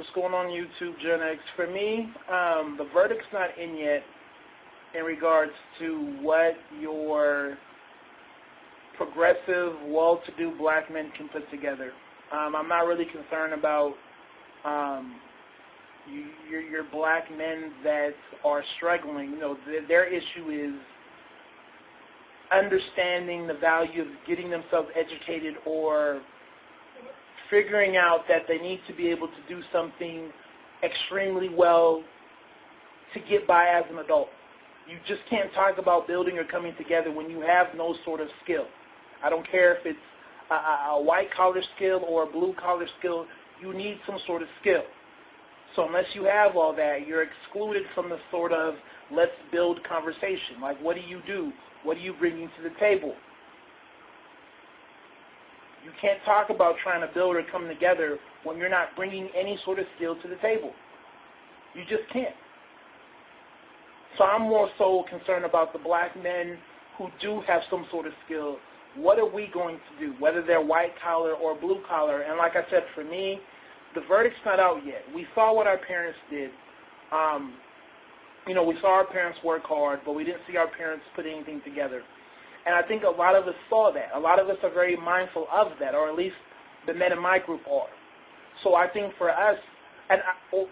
What's going on YouTube, Gen X? For me, the verdict's not in yet in regards to what your progressive, well-to-do black men can put together. I'm not really concerned about your black men that are struggling. Their issue is understanding the value of getting themselves educated or figuring out that they need to be able to do something extremely well to get by as an adult. You just can't talk about building or coming together when you have no sort of skill. I don't care if it's a white-collar skill or a blue-collar skill, you need some sort of skill. So unless you have all that, you're excluded from the sort of let's build conversation. Like, what do you do? What are you bringing to the table? You can't talk about trying to build or come together when you're not bringing any sort of skill to the table. You just can't. So I'm more so concerned about the black men who do have some sort of skill. What are we going to do, whether they're white collar or blue collar? And like I said, for me, the verdict's not out yet. We saw what our parents did. We saw our parents work hard, but we didn't see our parents put anything together. And I think a lot of us saw that. A lot of us are very mindful of that, or at least the men in my group are. So I think for us, and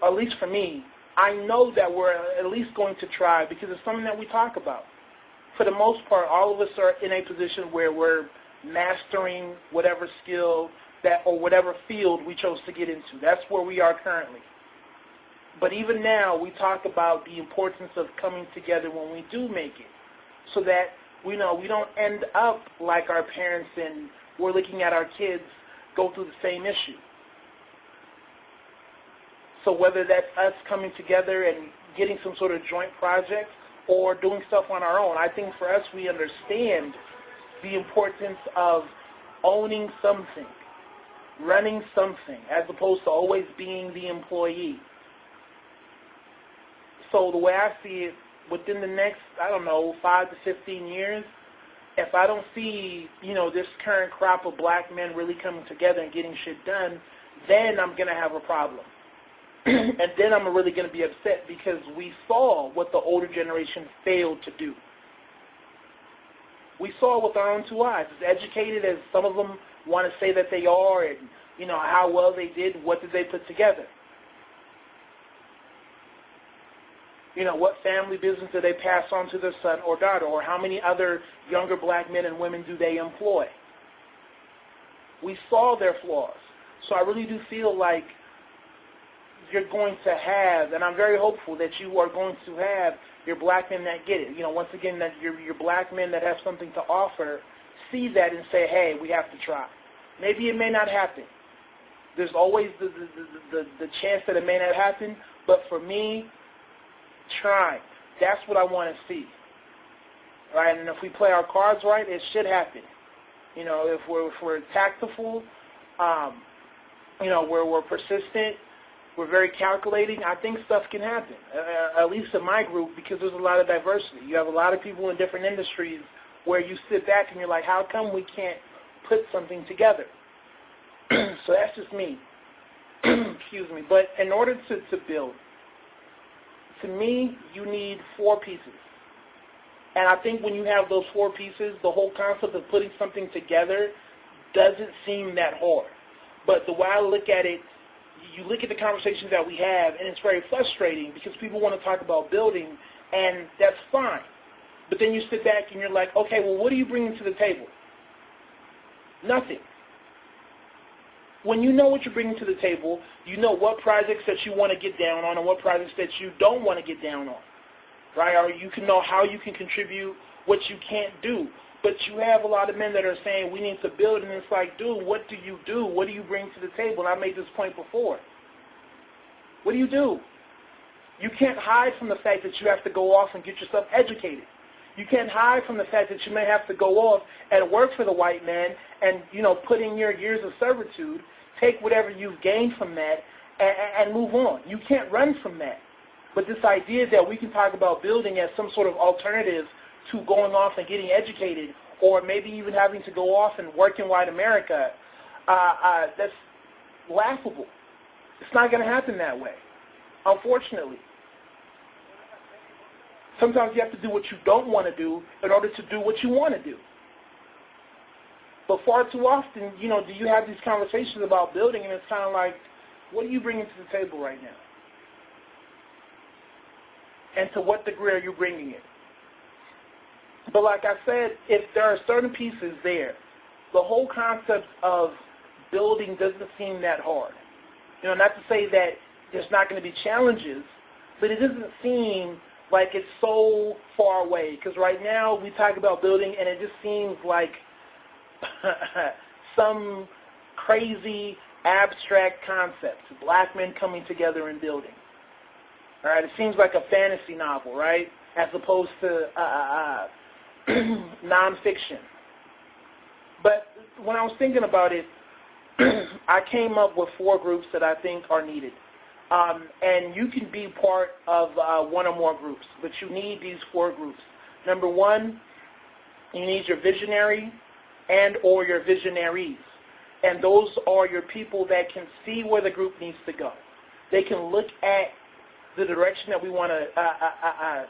at least for me, I know that we're at least going to try because it's something that we talk about. For the most part, all of us are in a position where we're mastering whatever skill that or whatever field we chose to get into. That's where we are currently. But even now, we talk about the importance of coming together when we do make it, so that we don't end up like our parents and we're looking at our kids go through the same issue. So whether that's us coming together and getting some sort of joint project or doing stuff on our own, I think for us we understand the importance of owning something, running something, as opposed to always being the employee. So the way I see it, within the next, 5 to 15 years, if I don't see, this current crop of black men really coming together and getting shit done, then I'm going to have a problem. And then I'm really going to be upset because we saw what the older generation failed to do. We saw with our own two eyes. As educated as some of them want to say that they are and, how well they did, what did they put together? What family business do they pass on to their son or daughter? Or how many other younger black men and women do they employ? We saw their flaws. So I really do feel like you're going to have, and I'm very hopeful that you are going to have your black men that get it. Once again, that your black men that have something to offer see that and say, hey, we have to try. Maybe it may not happen. There's always the chance that it may not happen, but for me, trying. That's what I want to see. Right? And if we play our cards right, it should happen. If we're tactful, we're persistent, we're very calculating, I think stuff can happen. At least in my group, because there's a lot of diversity. You have a lot of people in different industries where you sit back and you're like, how come we can't put something together? So that's just me. Excuse me. But in order to build, to me, you need 4 pieces. And I think when you have those 4 pieces, the whole concept of putting something together doesn't seem that hard. But the way I look at it, you look at the conversations that we have, and it's very frustrating because people want to talk about building, and that's fine. But then you sit back and you're like, okay, well, what are you bringing to the table? Nothing. When you know what you're bringing to the table, you know what projects that you want to get down on and what projects that you don't want to get down on, right? Or you can know how you can contribute, what you can't do. But you have a lot of men that are saying we need to build, and it's like, dude, what do you do? What do you bring to the table? And I made this point before. What do you do? You can't hide from the fact that you have to go off and get yourself educated. You can't hide from the fact that you may have to go off and work for the white man and, put in your years of servitude, take whatever you've gained from that, and move on. You can't run from that. But this idea that we can talk about building as some sort of alternative to going off and getting educated, or maybe even having to go off and work in white America, that's laughable. It's not going to happen that way, unfortunately. Sometimes you have to do what you don't want to do in order to do what you want to do. But far too often, do you have these conversations about building, and it's kind of like, what are you bringing to the table right now? And to what degree are you bringing it? But like I said, if there are certain pieces there, the whole concept of building doesn't seem that hard. Not to say that there's not going to be challenges, but it doesn't seem like it's so far away. Because right now we talk about building, and it just seems like some crazy abstract concept, black men coming together and building. All right, it seems like a fantasy novel, right, as opposed to nonfiction. But when I was thinking about it, I came up with 4 groups that I think are needed. And you can be part of one or more groups, but you need these 4 groups. Number 1, you need your visionary and or your visionaries. And those are your people that can see where the group needs to go. They can look at the direction that we want to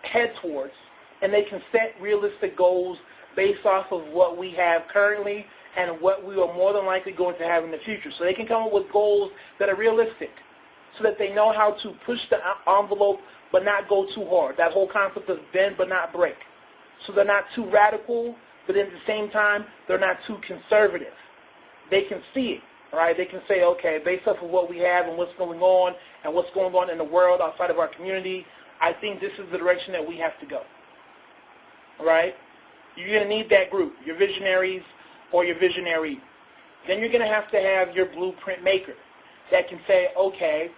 head towards, and they can set realistic goals based off of what we have currently and what we are more than likely going to have in the future. So they can come up with goals that are realistic so that they know how to push the envelope but not go too hard. That whole concept of bend but not break. So they're not too radical, but at the same time, they're not too conservative. They can see it, right? They can say, okay, based off of what we have and what's going on and what's going on in the world outside of our community, I think this is the direction that we have to go, right? You're going to need that group, your visionaries or your visionary. Then you're going to have your blueprint maker that can say, okay,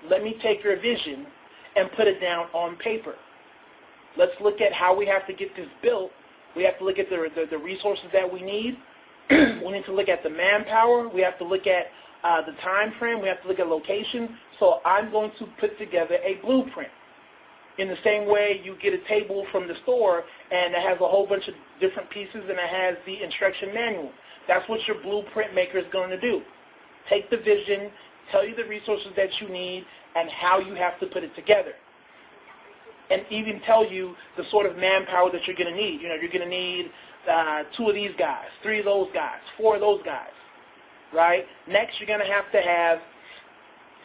let me take your vision and put it down on paper. Let's look at how we have to get this built. We have to look at the resources that we need. We need to look at the manpower. We have to look at the time frame. We have to look at location. So I'm going to put together a blueprint. In the same way you get a table from the store and it has a whole bunch of different pieces and it has the instruction manual. That's what your blueprint maker is going to do. Take the vision, tell you the resources that you need, and how you have to put it together. And even tell you the sort of manpower that you're going to need. You're going to need 2 of these guys, 3 of those guys, 4 of those guys, right? Next, you're going to have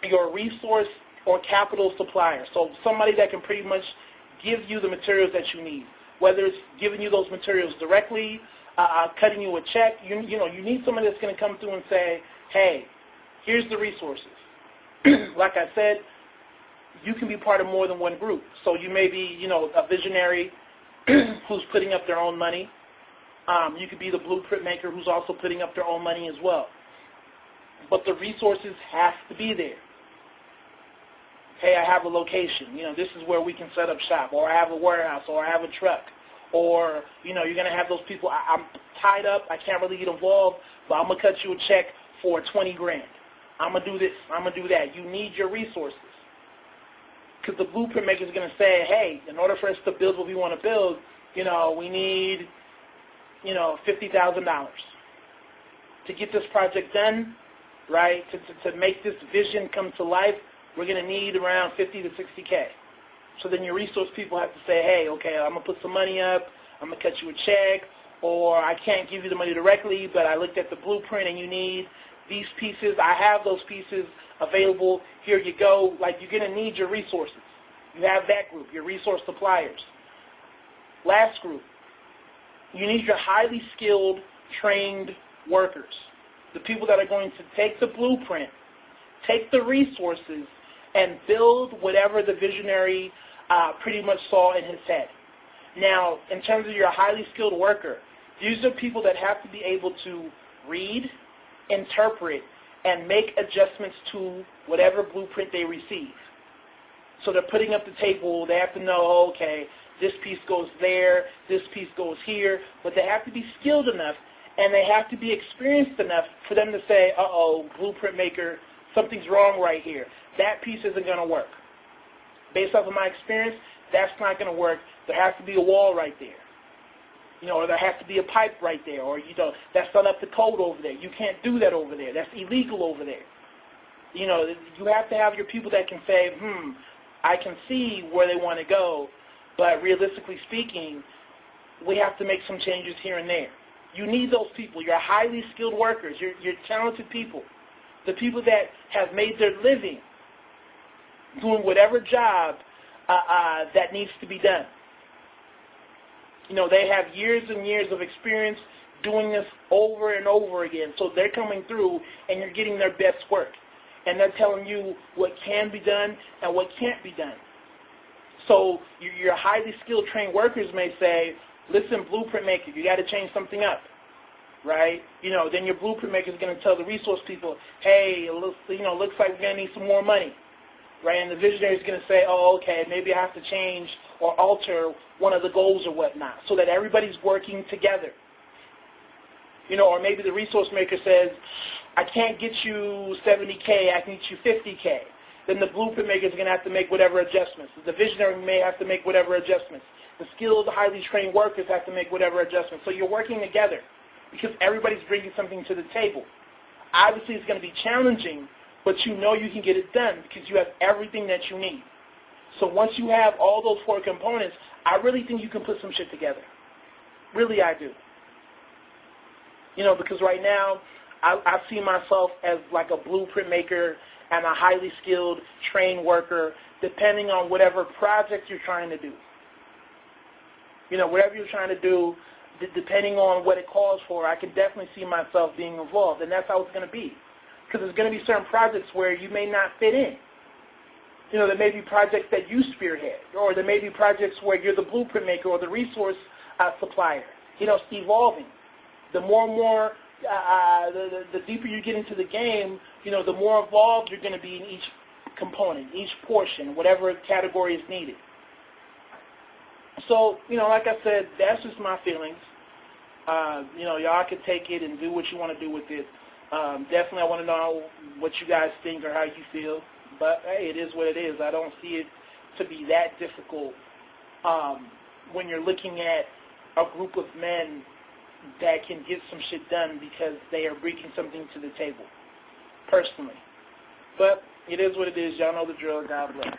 your resource or capital supplier. So somebody that can pretty much give you the materials that you need, whether it's giving you those materials directly, cutting you a check. You need somebody that's going to come through and say, hey, here's the resources. Like I said, you can be part of more than one group. So you may be, a visionary who's putting up their own money. You could be the blueprint maker who's also putting up their own money as well. But the resources have to be there. Hey, I have a location. This is where we can set up shop. Or I have a warehouse. Or I have a truck. Or, you're going to have those people, I'm tied up, I can't really get involved, but I'm going to cut you a check for $20,000. I'm going to do this, I'm going to do that. You need your resources. Because the blueprint maker is going to say, hey, in order for us to build what we want to build, we need, $50,000 to get this project done, right? To make this vision come to life, we're going to need around 50 to 60K. So then your resource people have to say, hey, okay, I'm going to put some money up, I'm going to cut you a check, or I can't give you the money directly, but I looked at the blueprint and you need these pieces. I have those pieces available. Here you go. Like, you're going to need your resources. You have that group, your resource suppliers. Last group, you need your highly skilled, trained workers, the people that are going to take the blueprint, take the resources, and build whatever the visionary pretty much saw in his head. Now, in terms of your highly skilled worker, these are people that have to be able to read, interpret, and make adjustments to whatever blueprint they receive. So they're putting up the table. They have to know, okay, this piece goes there, this piece goes here, but they have to be skilled enough, and they have to be experienced enough for them to say, uh-oh, blueprint maker, something's wrong right here. That piece isn't going to work. Based off of my experience, that's not going to work. There has to be a wall right there. Or there has to be a pipe right there. Or, that's not up to code over there. You can't do that over there. That's illegal over there. You know, you have to have your people that can say, I can see where they want to go, but realistically speaking, we have to make some changes here and there. You need those people. You're highly skilled workers. You're talented people. The people that have made their living doing whatever job that needs to be done. You know, they have years and years of experience doing this over and over again. So they're coming through and you're getting their best work. And they're telling you what can be done and what can't be done. So your highly skilled trained workers may say, listen, blueprint maker, you got to change something up, right? You know, then your blueprint maker is going to tell the resource people, hey, looks like we're going to need some more money, right? And the visionary is going to say, oh, okay, maybe I have to change or alter one of the goals or whatnot, so that everybody's working together. You know, or maybe the resource maker says, I can't get you 70K, I can get you 50K. Then the blueprint maker is going to have to make whatever adjustments. The visionary may have to make whatever adjustments. The skilled, highly trained workers have to make whatever adjustments. So you're working together because everybody's bringing something to the table. Obviously, it's going to be challenging, but you know you can get it done because you have everything that you need. So once you have all those four components, I really think you can put some shit together. Really, I do. You know, because right now, I see myself as like a blueprint maker and a highly skilled, trained worker, depending on whatever project you're trying to do. You know, whatever you're trying to do, depending on what it calls for, I can definitely see myself being involved, and that's how it's going to be. Because there's going to be certain projects where you may not fit in. You know, there may be projects that you spearhead, or there may be projects where you're the blueprint maker or the resource supplier. You know, it's evolving. The more and more, the deeper you get into the game, you know, the more involved you're going to be in each component, each portion, whatever category is needed. So, you know, like I said, that's just my feelings. You know, y'all can take it and do what you want to do with it. Definitely I want to know what you guys think or how you feel. But, hey, it is what it is. I don't see it to be that difficult when you're looking at a group of men that can get some shit done because they are bringing something to the table, personally. But it is what it is. Y'all know the drill. God bless.